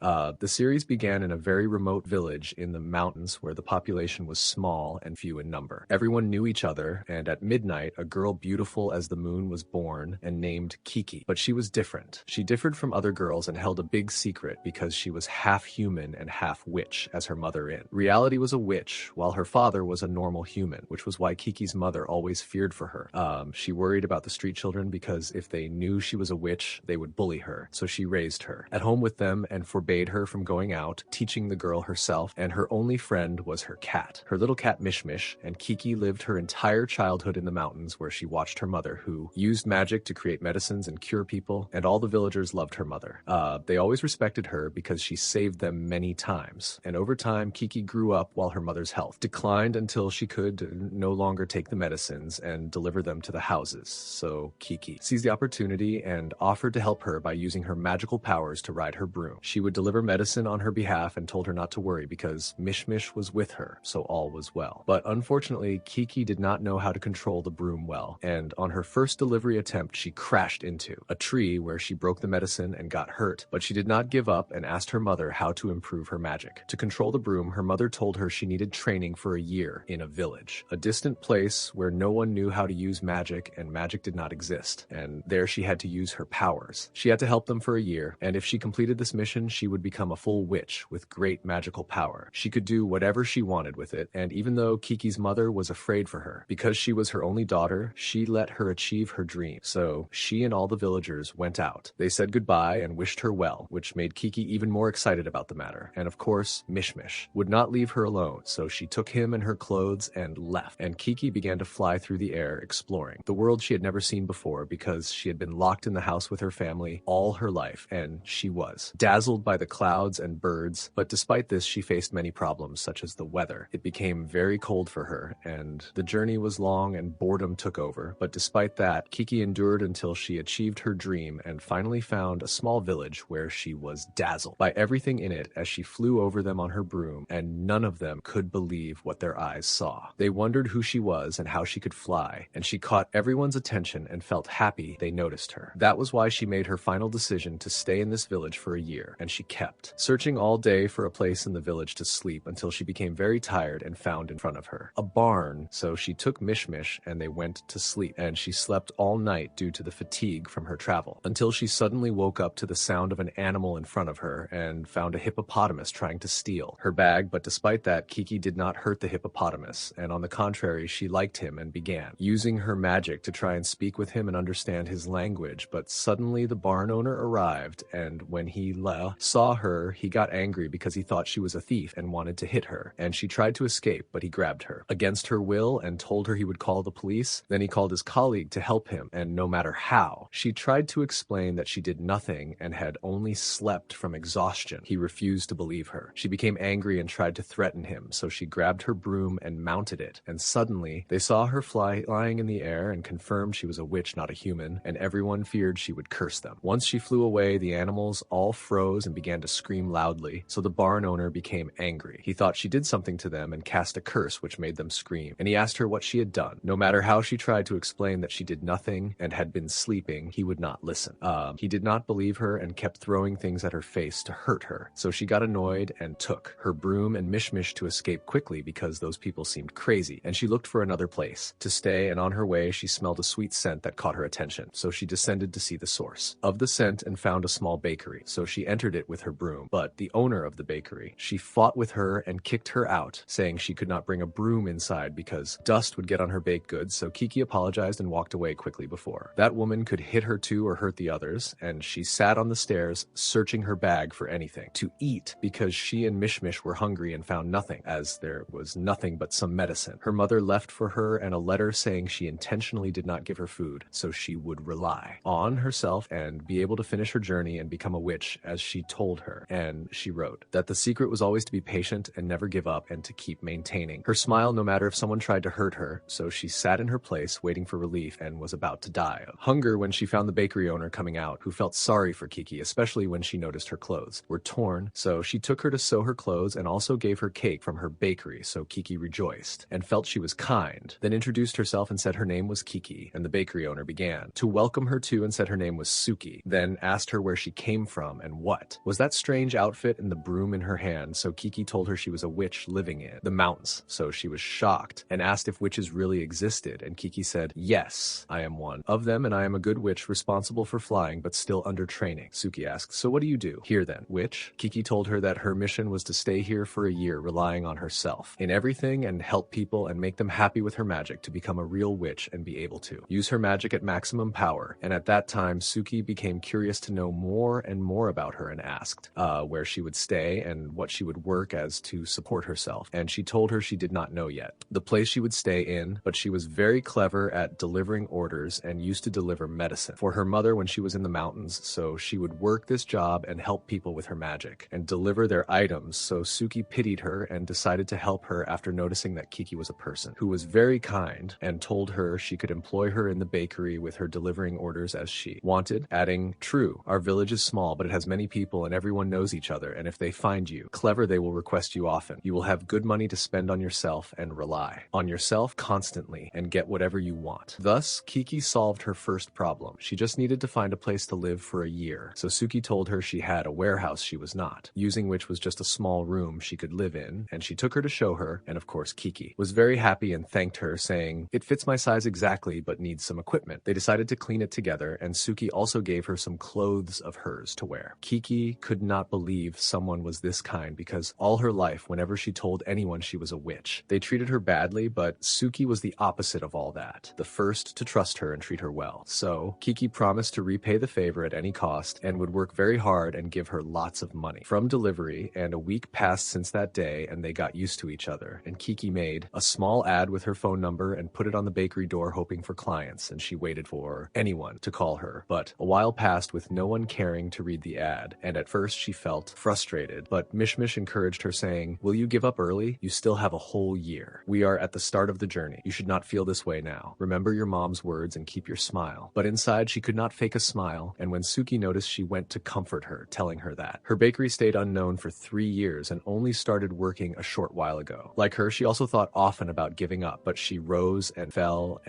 The series began in a very remote village in the mountains where the population was small and few in number. Everyone knew each other, and at midnight, a girl beautiful as the moon was born and named Kiki. But she was different. She differed from other girls and held a big secret because she was half human and half witch, as her mother in. Reality was a witch, while her father was a normal human, which was why Kiki's mother always feared for her. She worried about the street children because if they knew she was a witch, they would bully her, so she raised her at home with them and forbade her from going out, teaching the girl herself, and her only friend was her cat. Her little cat Mishmish, and Kiki lived her entire childhood in the mountains where she watched her mother, who used magic to create medicines and cure people, and all the villagers loved her mother. They always respected her because she saved them many times, and over time Kiki grew up while her mother's health declined until she could no longer take the medicines and deliver them to the houses. So Kiki seized the opportunity and offered to help her by using her magical powers to ride her broom. She would deliver medicine on her behalf and told her not to worry because Mishmish was with her, so all was well. But unfortunately, Kiki did not know how to control the broom well, and on her first delivery attempt, she crashed into a tree where she broke the medicine and got hurt. But she did not give up and asked her mother how to improve her magic. To control the broom, her mother told her she needed training for a year in a village, a distant place where no one knew how to use magic and magic did not exist. And there she had to use her powers. She had to help them for a year, and if she completed this mission, she would become a full witch with great magical power. She could do whatever she wanted with it, and even though Kiki's mother was afraid for her, because she was her only daughter, she let her achieve her dream. So she and all the villagers went out. They said goodbye and wished her well, which made Kiki even more excited about the matter. And of course, Mishmish would not leave her alone, so she took him and her clothes and left. And Kiki began to fly through the air, exploring the world she had never seen before because she had been locked in the house with her family all her life, and she was dazzled by the clouds and birds. But despite this, she faced many problems, such as the weather. It became very cold for her, and the journey was long and boredom took over. But despite that, Kiki endured until she achieved her dream and finally found a small village where she was dazzled by everything in it as she flew over them on her broom, and none of them could believe what their eyes saw. They wondered who she was and how she could fly, and she caught everyone's attention and felt happy they noticed her. That was why she made her final decision to stay in this village for a year, and she kept searching all day for a place in the village to sleep until she became very tired and found in front of her a barn. So she took Mishmish and they went to sleep, and she slept all night due to the fatigue from her travel, until she suddenly woke up to the sound of an animal in front of her and found a hippopotamus trying to steal her bag. But despite that, Kiki did not hurt the hippopotamus, and on the contrary, she liked him and began using her magic to try and speak with him and understand his language. But suddenly the barn owner arrived, and when he saw her, he got angry because he thought she was a thief and wanted to hit her, and she tried to escape, but he grabbed her against her will and told her he would call the police. Then he called his colleague to help him, and no matter how she tried to explain that she did nothing and had only slept from exhaustion, he refused to believe her. She became angry and tried to threaten him, so she grabbed her broom and mounted it, and suddenly they saw her flying in the air and confirmed she was a witch, not a human, and everyone feared she would curse them. Once she flew away, the animals all froze and began to scream loudly, so the barn owner became angry. He thought she did something to them and cast a curse which made them scream, and he asked her what she had done. No matter how she tried to explain that she did nothing and had been sleeping, he would not listen. He did not believe her and kept throwing things at her face to hurt her, so she got annoyed and took her broom and Mishmish to escape quickly because those people seemed crazy, and she looked for another place to stay, and on her way she smelled a sweet scent that caught her attention, so she descended to see the source of the scent and found a small bakery, so she entered it with her broom. But the owner of the bakery, she fought with her and kicked her out, saying she could not bring a broom inside because dust would get on her baked goods, so Kiki apologized and walked away quickly before that woman could hit her too or hurt the others, and she sat on the stairs searching her bag for anything to eat because she and Mishmish were hungry and found nothing, as there was nothing but some medicine. Her mother left for her and a letter saying she intentionally did not give her food so she would rely on herself and be able to finish her journey and become a witch as she told her. And she wrote that the secret was always to be patient and never give up and to keep maintaining her smile no matter if someone tried to hurt her. So she sat in her place waiting for relief and was about to die of hunger when she found the bakery owner coming out, who felt sorry for Kiki, especially when she noticed her clothes were torn. So she took her to sew her clothes and also gave her cake from her bakery, so Kiki rejoiced and felt she was kind, then introduced herself and said her name was Kiki, and the bakery owner began to welcome her too and said her name was Suki, then asked her where she came from and what was that strange outfit and the broom in her hand, so Kiki told her she was a witch living in the mountains. So she was shocked and asked if witches really existed, and Kiki said, "Yes, I am one of them, and I am a good witch responsible for flying but still under training." Suki asked, "So what do you do here then, witch?" Kiki told her that her mission was to stay here for a year relying on herself in everything and help people and make them happy with her magic to become a real witch and be able to use her magic at maximum power. And at that time, Suki became curious to know more and more about her and asked where she would stay and what she would work as to support herself. And she told her she did not know yet the place she would stay in, but she was very clever at delivering orders and used to deliver medicine for her mother when she was in the mountains. So she would work this job and help people with her magic and deliver their items. So Suki pitied her and decided to help her after noticing that Kiki was a person who was very kind and told her she could employ her in the bakery with her delivering orders as she wanted, adding, "True, our village is small, but it has many people and everyone knows each other, and if they find you clever, they will request you often. You will have good money to spend on yourself and rely on yourself constantly and get whatever you want." Thus, Kiki solved her first problem. She just needed to find a place to live for a year. So Suki told her she had a warehouse she was not, using which was just a small room she could live in, and she took her to show her, and of course Kiki was very happy and thanked her, saying, "It fits my size exactly, but needs some equipment." They decided to clean it together, and Suki also gave her some clothes of hers to wear. Kiki could not believe someone was this kind because all her life, whenever she told anyone she was a witch, they treated her badly, but Suki was the opposite of all that, the first to trust her and treat her well. So Kiki promised to repay the favor at any cost and would work very hard and give her lots of money from delivery. And a week passed since that day, and they got used to each other, and Kiki made a small ad with her phone number and put it on the bakery door hoping for clients, and she waited for anyone to call her. But a while passed with no one caring to read the ad, and at first she felt frustrated, but Mishmish encouraged her, saying, "Will you give up early? You still have a whole year. We are at the start of the journey. You should not feel this way now. Remember your mom's words and keep your smile." But inside she could not fake a smile, and when Suki noticed, she went to comfort her, telling her that her bakery stayed unknown for 3 years and only started working a short while ago. Like her, she also thought often about giving up, but she rose and fell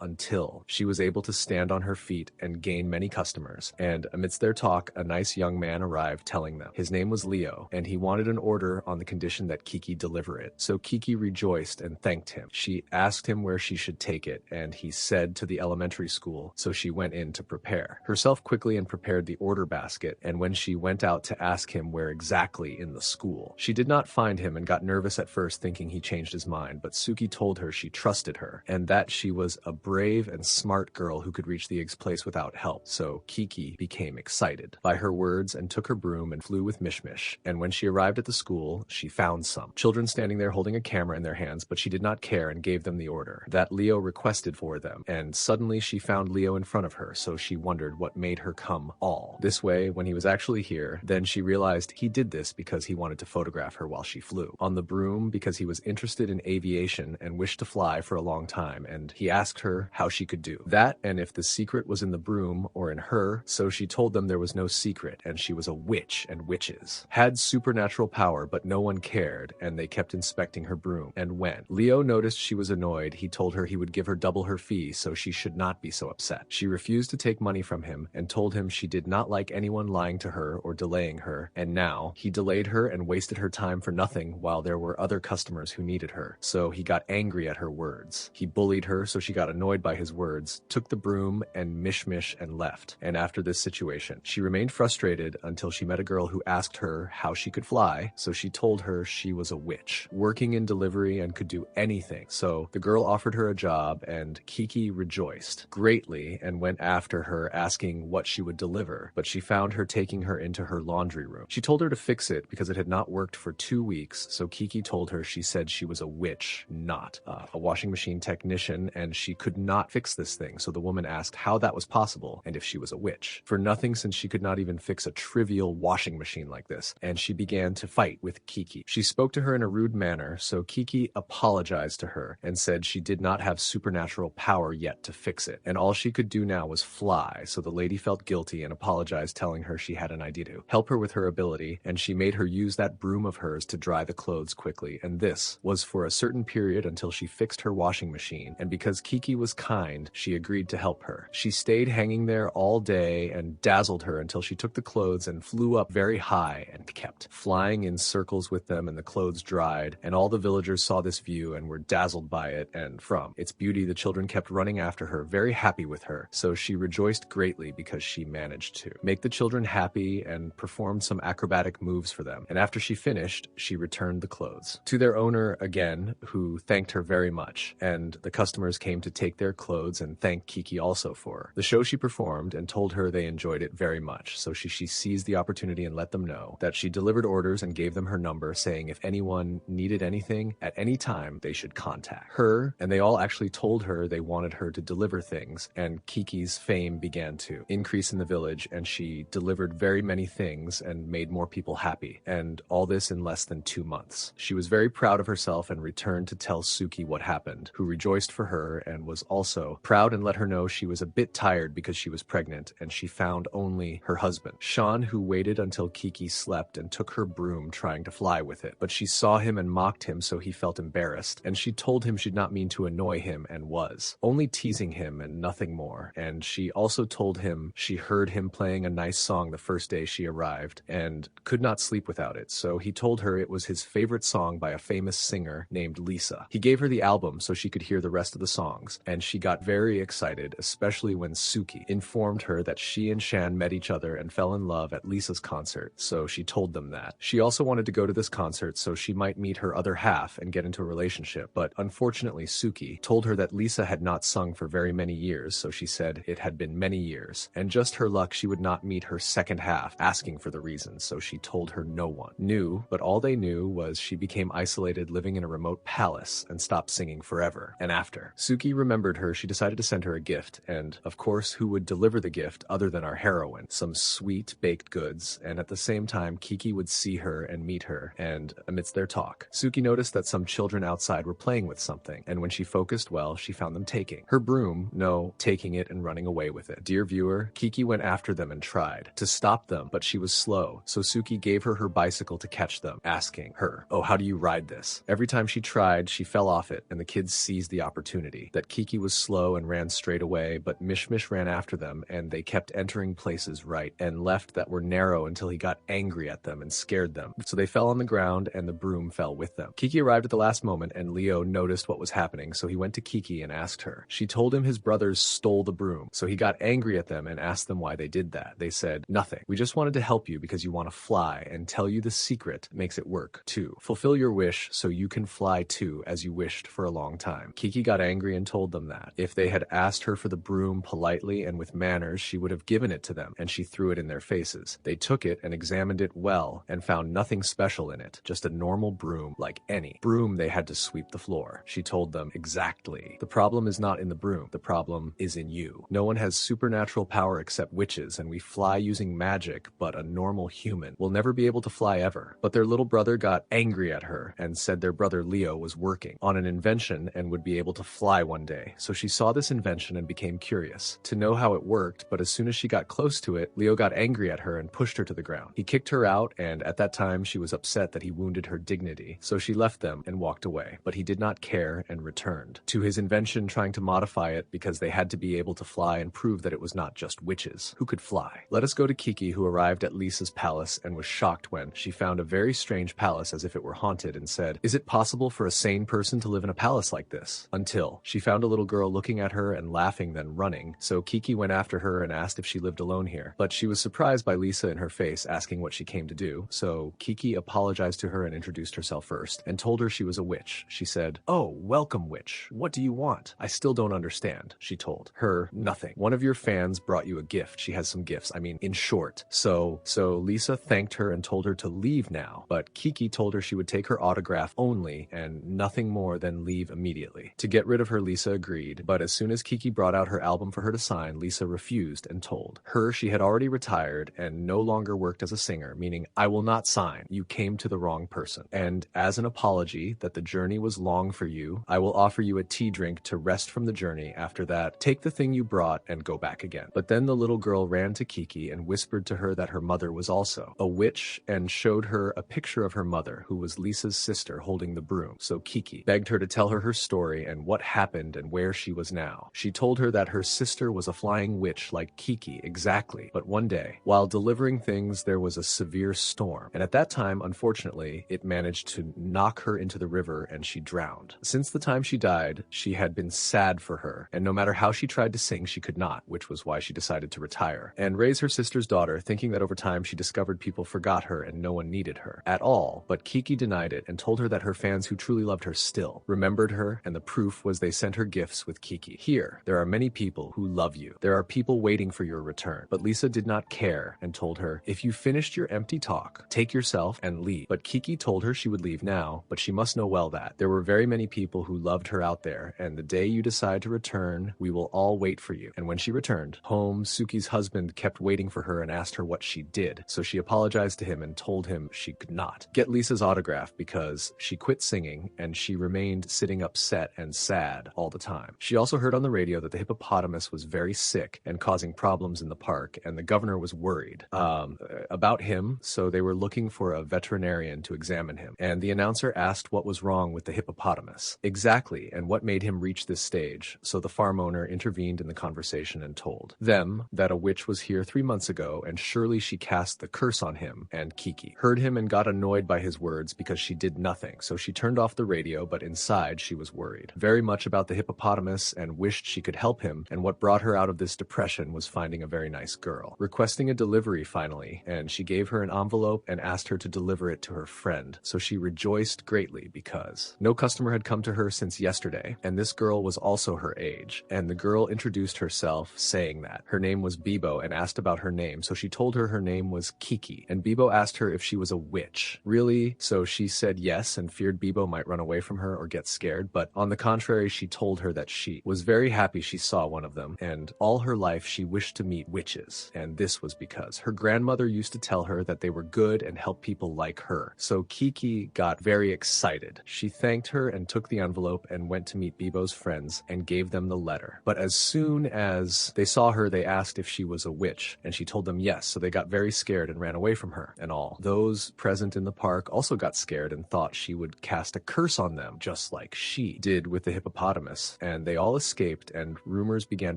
until she was able to stand on her feet and gain many customers. And amidst their talk, a nice young man arrived, telling them his name was Leo, and he wanted an order on the condition that Kiki deliver it. So Kiki rejoiced and thanked him. She asked him where she should take it, and he said to the elementary school, so she went in to prepare herself quickly and prepared the order basket. And when she went out to ask him where exactly in the school, she did not find him and got nervous at first, thinking he changed his mind. But Suki told her she trusted her and that she was a brave and smart girl who could reach the place without help. So Kiki became excited by her words and took her broom and flew with Mishmish. And when she arrived at the school, she found some children standing there holding a camera in their hands, but she did not care and gave them the order that Leo requested for them. And suddenly she found Leo in front of her, so she wondered what made her come all this way when he was actually here. Then she realized he did this because he wanted to photograph her while she flew on the broom, because he was interested in aviation and wished to fly for a long time. And he asked her how she could do that and if the secret was in the broom or in her. So she told them there was no secret, and she was a witch, and witches had supernatural power, but no one cared, and they kept inspecting her broom. And when Leo noticed she was annoyed, he told her he would give her double her fee, so she should not be so upset. She refused to take money from him and told him she did not like anyone lying to her or delaying her, and now he delayed her and wasted her time for nothing while there were other customers who needed her. So he got angry at her words. He bullied her, so she got annoyed by his words, took the broom and Mishmish and left. And after this situation, she remained frustrated until she met a girl who asked her how she could fly, so she told her she was a witch, working in delivery and could do anything. So the girl offered her a job, and Kiki rejoiced greatly and went after her, asking what she would deliver, but she found her taking her into her laundry room. She told her to fix it because it had not worked for 2 weeks, so Kiki told her she said she was a witch, not a washing machine technician, and she could not fix this thing. So the woman asked how that was possible and if she was a witch. For nothing, since she could not even fix a trivial washing machine like this, and she began to fight with Kiki. She spoke to her in a rude manner, so Kiki apologized to her and said she did not have supernatural power yet to fix it, and all she could do now was fly. So the lady felt guilty and apologized, telling her she had an idea to help her with her ability, and she made her use that broom of hers to dry the clothes quickly. And this was for a certain period until she fixed her washing machine, and because Kiki was kind, she agreed to help her. She stayed hanging there all day and dazzled her until she she took the clothes and flew up very high and kept flying in circles with them, and the clothes dried, and all the villagers saw this view and were dazzled by it, and from its beauty the children kept running after her, very happy with her. So she rejoiced greatly because she managed to make the children happy and performed some acrobatic moves for them. And after she finished, she returned the clothes to their owner again, who thanked her very much, and the customers came to take their clothes and thanked Kiki also for the show she performed and told her they enjoyed it very much. So she seized the opportunity and let them know that she delivered orders and gave them her number, saying if anyone needed anything at any time, they should contact her. And they all actually told her they wanted her to deliver things, and Kiki's fame began to increase in the village, and she delivered very many things and made more people happy, and all this in less than 2 months. She was very proud of herself and returned to tell Suki what happened, who rejoiced for her and was also proud and let her know she was a bit tired because she was pregnant, and she found only her husband, Sean, who waited until Kiki slept and took her broom trying to fly with it. But she saw him and mocked him, so he felt embarrassed, and she told him she'd not mean to annoy him and was only teasing him and nothing more. And she also told him she heard him playing a nice song the first day she arrived and could not sleep without it, so he told her it was his favorite song by a famous singer named Lisa. He gave her the album so she could hear the rest of the songs, and she got very excited, especially when Suki informed her that she and Shan met each other and fell in love at Lisa's concert, so she told them that. She also wanted to go to this concert so she might meet her other half and get into a relationship, but unfortunately Suki told her that Lisa had not sung for very many years, so she said it had been many years, and just her luck she would not meet her second half, asking for the reason, so she told her no one knew, but all they knew was she became isolated living in a remote palace and stopped singing forever. And after Suki remembered her, she decided to send her a gift, and of course who would deliver the gift other than our heroine? Some sweet baked goods, and at the same time Kiki would see her and meet her, and amidst their talk, Suki noticed that some children outside were playing with something, and when she focused well, she found them taking her broom, taking it and running away with it. Dear viewer, Kiki went after them and tried to stop them, but she was slow, so Suki gave her her bicycle to catch them, asking her, "Oh, how do you ride this?" Every time she tried, she fell off it, and the kids seized the opportunity that Kiki was slow and ran straight away, but Mishmish ran after them, and they kept entering places right and left that were narrow until he got angry at them and scared them. So they fell on the ground, and the broom fell with them. Kiki arrived at the last moment, and Leo noticed what was happening, so he went to Kiki and asked her. She told him his brothers stole the broom, so he got angry at them and asked them why they did that. They said, "Nothing. We just wanted to help you because you want to fly and tell you the secret makes it work, too. Fulfill your wish so you can fly too, as you wished for a long time." Kiki got angry and told them that if they had asked her for the broom politely and with manners, she would have given it to them, and she threw it in their faces. They took it and examined it well and found nothing special in it, just a normal broom like any broom they had to sweep the floor. She told them exactly, "The problem is not in the broom, the problem is in you. No one has supernatural power except witches, and we fly using magic, but a normal human will never be able to fly ever." But their little brother got angry at her and said their brother Leo was working on an invention and would be able to fly one day. So she saw this invention and became curious to know how it worked, but as soon as she got close to it, Leo got angry at her and pushed her to the ground. He kicked her out, and at that time she was upset that he wounded her dignity, so she left them and walked away. But he did not care and returned to his invention, trying to modify it because they had to be able to fly and prove that it was not just witches who could fly. Let us go to Kiki, who arrived at Lisa's palace and was shocked when she found a very strange palace as if it were haunted, and said, "Is it possible for a sane person to live in a palace like this?" Until she found a little girl looking at her and laughing, then running, so Kiki went after her and asked if she lived alone here. But she was surprised by Lisa in her face asking what she came to do, so Kiki apologized to her and introduced herself first and told her she was a witch. She said, "Oh, welcome, witch. What do you want?" "I still don't understand," she told her. "Nothing. One of your fans brought you a gift. She has some gifts. I mean, in short." So Lisa thanked her and told her to leave now, but Kiki told her she would take her autograph only and nothing more than leave immediately. To get rid of her, Lisa agreed, but as soon as Kiki brought out her album for her to sign, Lisa refused and told her she had already retired and no longer worked as a singer, meaning, "I will not sign. You came to the wrong person. And as an apology that the journey was long for you, I will offer you a tea drink to rest from the journey. After that, take the thing you brought and go back again." But then the little girl ran to Kiki and whispered to her that her mother was also a witch and showed her a picture of her mother, who was Lisa's sister, holding the broom. So Kiki begged her to tell her story and what happened and where she was now. She told her that her sister was a flying witch like Kiki exactly, but one one day, while delivering things, there was a severe storm, and at that time, unfortunately, it managed to knock her into the river and she drowned. Since the time she died, she had been sad for her, and no matter how she tried to sing, she could not, which was why she decided to retire and raise her sister's daughter, thinking that over time she discovered people forgot her and no one needed her at all. But Kiki denied it and told her that her fans who truly loved her still remembered her, and the proof was they sent her gifts with Kiki. Here, there are many people who love you. There are people waiting for your return. But Lisa did not care and told her, if you finished your empty talk, take yourself and leave. But Kiki told her she would leave now, but she must know well that there were very many people who loved her out there, and the day you decide to return, we will all wait for you. And when she returned home, Suki's husband kept waiting for her and asked her what she did. So she apologized to him and told him she could not get Lisa's autograph because she quit singing and she remained sitting upset and sad all the time. She also heard on the radio that the hippopotamus was very sick and causing problems in the park, and the governor was worried about him, so they were looking for a veterinarian to examine him. And the announcer asked what was wrong with the hippopotamus exactly and what made him reach this stage. So the farm owner intervened in the conversation and told them that a witch was here 3 months ago, and surely she cast the curse on him. And Kiki heard him and got annoyed by his words because she did nothing. So she turned off the radio, but inside she was worried very much about the hippopotamus and wished she could help him. And what brought her out of this depression was finding a very nice girl, requesting a delivery finally, and she gave her an envelope and asked her to deliver it to her friend. So she rejoiced greatly because no customer had come to her since yesterday, and this girl was also her age. And the girl introduced herself saying that her name was Bibo and asked about her name. So she told her name was Kiki, and Bibo asked her if she was a witch. Really? So she said yes and feared Bibo might run away from her or get scared, but on the contrary, she told her that she was very happy she saw one of them, and all her life she wished to meet witches. And this was because her grandmother used to tell her that they were good and help people like her. So Kiki got very excited. She thanked her and took the envelope and went to meet Bibo's friends and gave them the letter. But as soon as they saw her, they asked if she was a witch, and she told them yes, so they got very scared and ran away from her and all. Those present in the park also got scared and thought she would cast a curse on them, just like she did with the hippopotamus, and they all escaped, and rumors began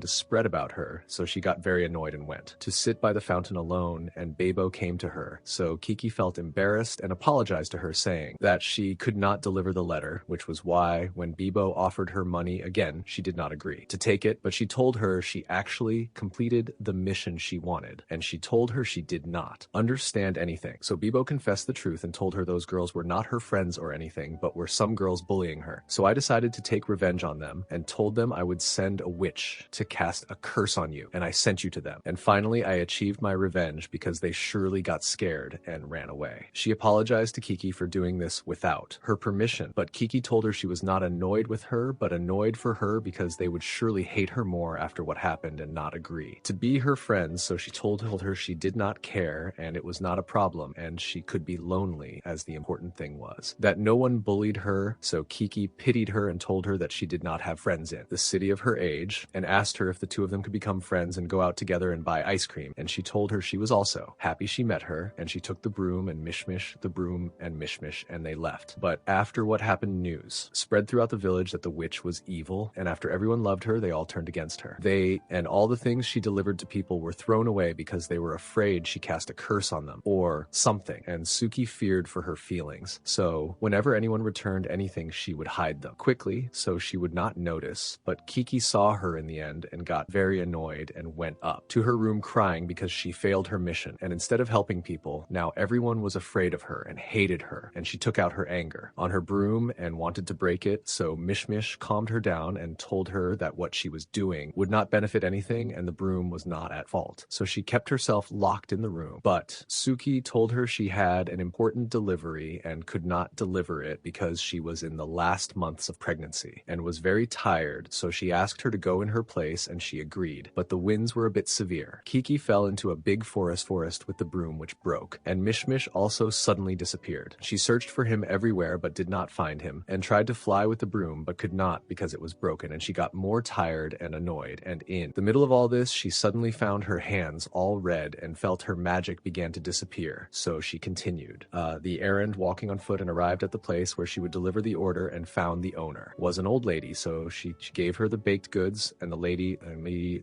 to spread about her, so she got very annoyed and went to sit by the fountain alone, and Bibo came to her. So Kiki felt embarrassed and apologized to her, saying that she could not deliver the letter, which was why when Bibo offered her money again, she did not agree to take it, but she told her she actually completed the mission she wanted, and she told her she did not understand anything. So Bibo confessed the truth and told her those girls were not her friends or anything, but were some girls bullying her. So I decided to take revenge on them and told them I would send a witch to cast a curse on you, and I sent you to them. And finally, I achieved my revenge because they surely got scared and ran away. She apologized to Kiki for doing this without her permission, but Kiki told her she was not annoyed with her, but annoyed for her because they would surely hate her more after what happened and not agree to be her friends. So she told her she did not care and it was not a problem, and she could be lonely, as the important thing was that no one bullied her. So Kiki pitied her and told her that she did not have friends in the city of her age, and asked her if the two of them could become friends and go out together and buy ice cream. And she told her she was also happy she met her, and she took the broom and Mishmish, the broom and Mishmish, and they left. But after what happened, news spread throughout the village that the witch was evil, and after everyone loved her, they all turned against her. They and all the things she delivered to people were thrown away because they were afraid she cast a curse on them or something, and Suki feared for her feelings. So whenever anyone returned anything, she would hide them quickly so she would not notice. But Kiki saw her in the end and got very annoyed and went up to her room crying because she failed her mission. And instead of helping people, now everyone was afraid of her and hated her, and she took out her anger on her broom and wanted to break it. So Mishmish calmed her down and told her that what she was doing would not benefit anything and the broom was not at fault. So she kept herself locked in the room. But Suki told her she had an important delivery and could not deliver it because she was in the last months of pregnancy and was very tired. So she asked her to go in her place and she agreed, but the winds were a bit severe. Kiki fell into a big forest with the broom, which broke, and Mishmish also suddenly disappeared. She searched for him everywhere but did not find him, and tried to fly with the broom but could not because it was broken, and she got more tired and annoyed. And in the middle of all this, she suddenly found her hands all red and felt her magic began to disappear. So she continued the errand, walking on foot, and arrived at the place where she would deliver the order, and found the owner was an old lady. So she gave her the baked goods, and the lady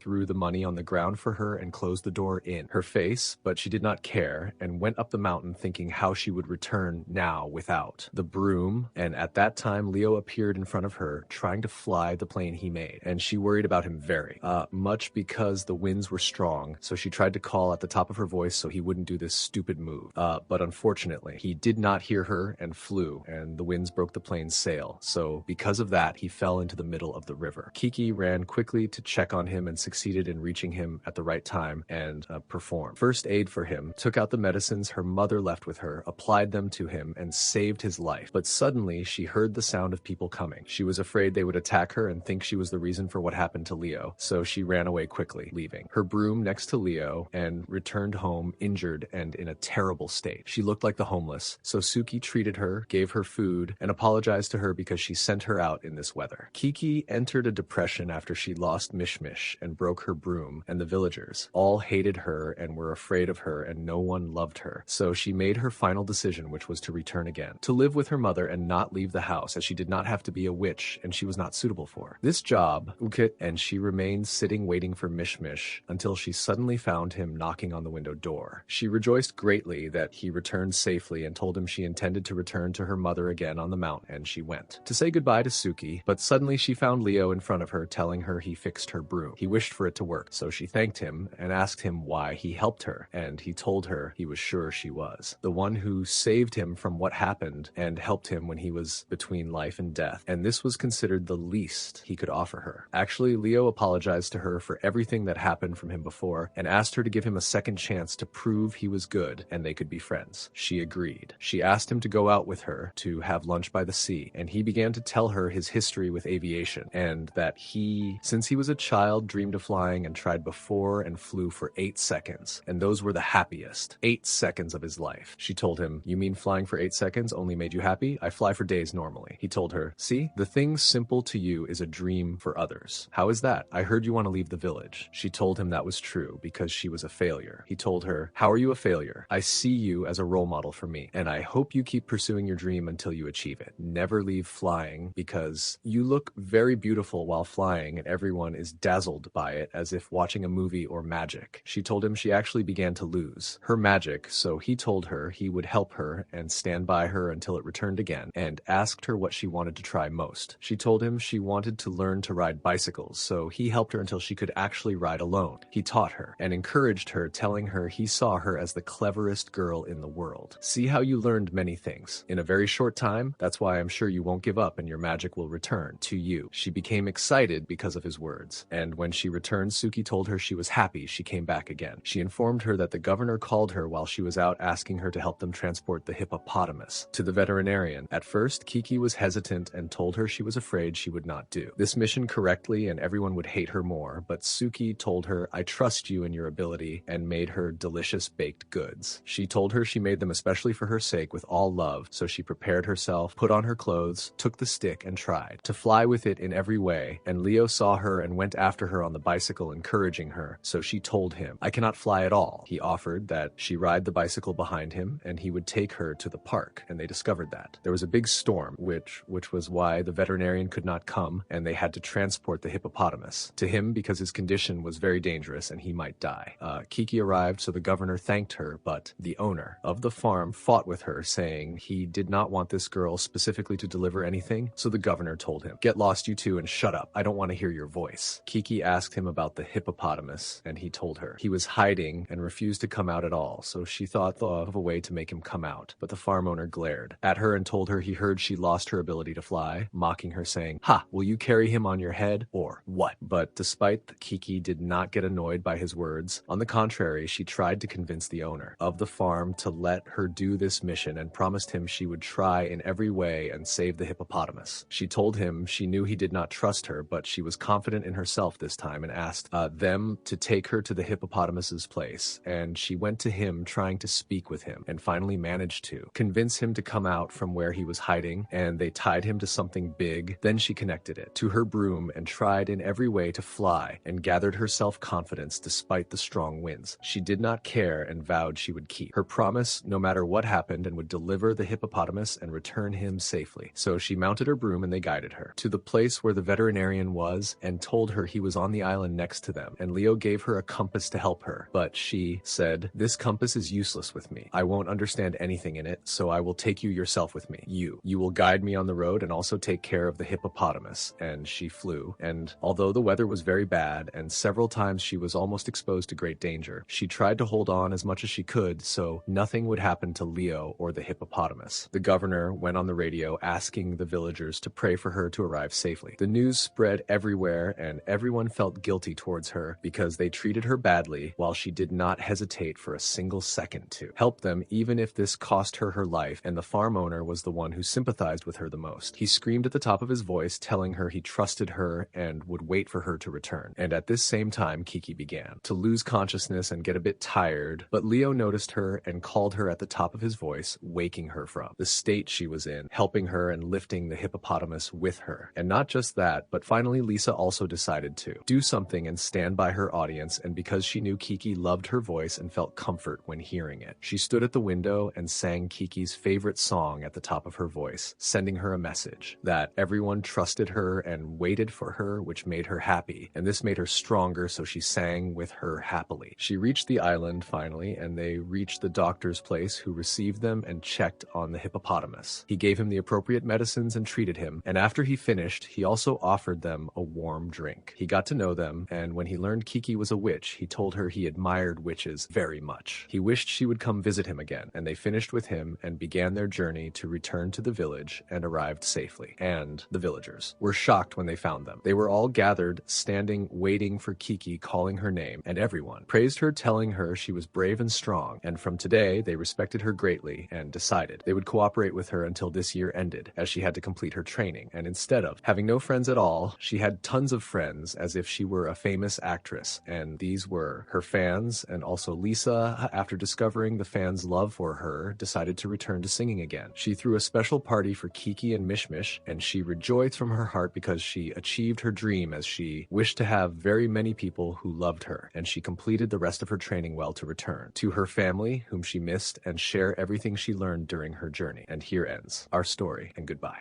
threw the money on the ground for her and closed the door in her face, but she did not care and went up the mountain thinking how she would return now without the broom. And at that time, Leo appeared in front of her, trying to fly the plane he made. And she worried about him very much because the winds were strong. So she tried to call at the top of her voice so he wouldn't do this stupid move. But unfortunately, he did not hear her and flew, and the winds broke the plane's sail. So because of that, he fell into the middle of the river. Kiki ran quickly to check on him and succeeded in reaching him at the right time and performed first aid for him, took out the medicines her mother left with her, applied them to him, and saved his life. But suddenly, she heard the sound of people coming. She was afraid they would attack her and think she was the reason for what happened to Leo, so she ran away quickly, leaving her broom next to Leo and returned home injured and in a terrible state. She looked like the homeless, so Suki treated her, gave her food, and apologized to her because she sent her out in this weather. Kiki entered a depression after she lost Mishmish and broke her broom, and the villagers all hated her and were afraid of her, and no one loved her. So she made her final decision, which was to return again, to live with her mother and not leave the house, as she did not have to be a witch and she was not suitable for this job. And she remained sitting waiting for Mishmish until she suddenly found him knocking on the window door. She rejoiced greatly that he returned safely and told him she intended to return to her mother again on the mountain, and she went to say goodbye to Suki, but suddenly she found Leo in front of her telling her he fixed her broom. He wished for it to work, so she thanked him and asked him why he helped her, and he told her he was sure she was the one who saved him from what happened and helped him when he was between life and death, and this was considered the least he could offer her. Actually, Leo apologized to her for everything that happened from him before and asked her to give him a second chance to prove he was good and they could be friends. She agreed. She asked him to go out with her to have lunch by the sea, and he began to tell her his history with aviation and that he, since he was a child, dreamed of flying and tried before and flew for 8 seconds, and those were the happiest 8 seconds of his life. She told him, "You mean flying for 8 seconds only made you happy? I fly for days normally." He told her, "See, the thing simple to you is a dream for others. How is that? I heard you want to leave the village." She told him that was true because she was a failure. He told her, "How are you a failure? I see you as a role model for me, and I hope you keep pursuing your dream until you achieve it. Never leave flying because you look very beautiful while flying and everyone is dazzled by it as if watching a movie or magic." She told him she actually began to lose her magic, so he told her he would help her and stand by her until it returned again, and asked her what she wanted to try most. She told him she wanted to learn to ride bicycles, so he helped her until she could actually ride alone. He taught her and encouraged her, telling her he saw her as the cleverest girl in the world. "See how you learned many things in a very short time? That's why I'm sure you won't give up and your magic will return to you." She became excited because of his words, and when she returned, Suki told her she was happy she came back again. She informed her that the governor called her while she was out asking her to help them transport the hippopotamus to the veterinarian. At first, Kiki was hesitant and told her she was afraid she would not do this mission correctly and everyone would hate her more, but Suki told her, "I trust you in your ability," and made her delicious baked goods. She told her she made them especially for her sake with all love, so she prepared herself, put on her clothes, took the stick and tried to fly with it in every way, and Leo saw her and went after her on the bicycle, encouraging her, so she told him, "I cannot fly at all." He offered that she ride the bicycle behind him and he would take her to the park, and they discovered that there was a big storm, which was why the veterinarian could not come, and they had to transport the hippopotamus to him because his condition was very dangerous and he might die. Kiki arrived, so the governor thanked her, but the owner of the farm fought with her, saying he did not want this girl specifically to deliver anything, so the governor told him, "Get lost you two and shut up. I don't want to hear your voice." Kiki asked him about the hippopotamus, and he told her he was hiding and refused to come out at all, so she thought of a way to make him come out, but the farm owner glared at her and told her he heard she lost her ability to fly, mocking her, saying, "Ha, will you carry him on your head or what?" But despite Kiki did not get annoyed by his words. On the contrary, she tried to convince the owner of the farm to let her do this mission and promised him she would try in every way and save the hippopotamus. She told him she knew he did not trust her, but she was confident in herself this time and asked them to take her to the hippopotamus's place, and she went to him trying to speak with him and finally managed to convince him to come out from where he was hiding, and they tied him to something big. Then she connected it to her broom and tried in every way to fly and gathered her self-confidence despite the strong winds. She did not care and vowed she would keep her promise no matter what happened and would deliver the hippopotamus and return him safely. So she mounted her broom and they guided her to the place where the veterinarian was and told her he was on the island next to them, and Leo gave her a compass compass to help her, but she said, "This compass is useless with me. I won't understand anything in it, so I will take you yourself with me. You will guide me on the road and also take care of the hippopotamus." And she flew, and although the weather was very bad and several times she was almost exposed to great danger, she tried to hold on as much as she could so nothing would happen to Leo or the hippopotamus. The governor went on the radio asking the villagers to pray for her to arrive safely. The news spread everywhere and everyone felt guilty towards her because they treated her badly while she did not hesitate for a single second to help them, even if this cost her her life, and the farm owner was the one who sympathized with her the most. He screamed at the top of his voice, telling her he trusted her and would wait for her to return. And at this same time, Kiki began to lose consciousness and get a bit tired, but Leo noticed her and called her at the top of his voice, waking her from the state she was in, helping her and lifting the hippopotamus with her. And not just that, but finally Lisa also decided to do something and stand by her audience, and because she knew Kiki loved her voice and felt comfort when hearing it, she stood at the window and sang Kiki's favorite song at the top of her voice, sending her a message that everyone trusted her and waited for her, which made her happy, and this made her stronger, so she sang with her happily. She reached the island finally, and they reached the doctor's place, who received them and checked on the hippopotamus. He gave him the appropriate medicines and treated him, and after he finished, he also offered them a warm drink. He got to know them, and when he learned Kiki was a witch, he told her he admired witches very much. He wished she would come visit him again, and they finished with him and began their journey to return to the village and arrived safely. And the villagers were shocked when they found them. They were all gathered, standing, waiting for Kiki, calling her name, and everyone praised her, telling her she was brave and strong, and from today they respected her greatly and decided they would cooperate with her until this year ended, as she had to complete her training. And instead of having no friends at all, she had tons of friends, as if she were a famous actress, and these were her fans. And also Lisa, after discovering the fans' love for her, decided to return to singing again. She threw a special party for Kiki and Mishmish, and she rejoiced from her heart because she achieved her dream, as she wished to have very many people who loved her, and she completed the rest of her training well to return to her family, whom she missed, and share everything she learned during her journey. And here ends our story, and goodbye.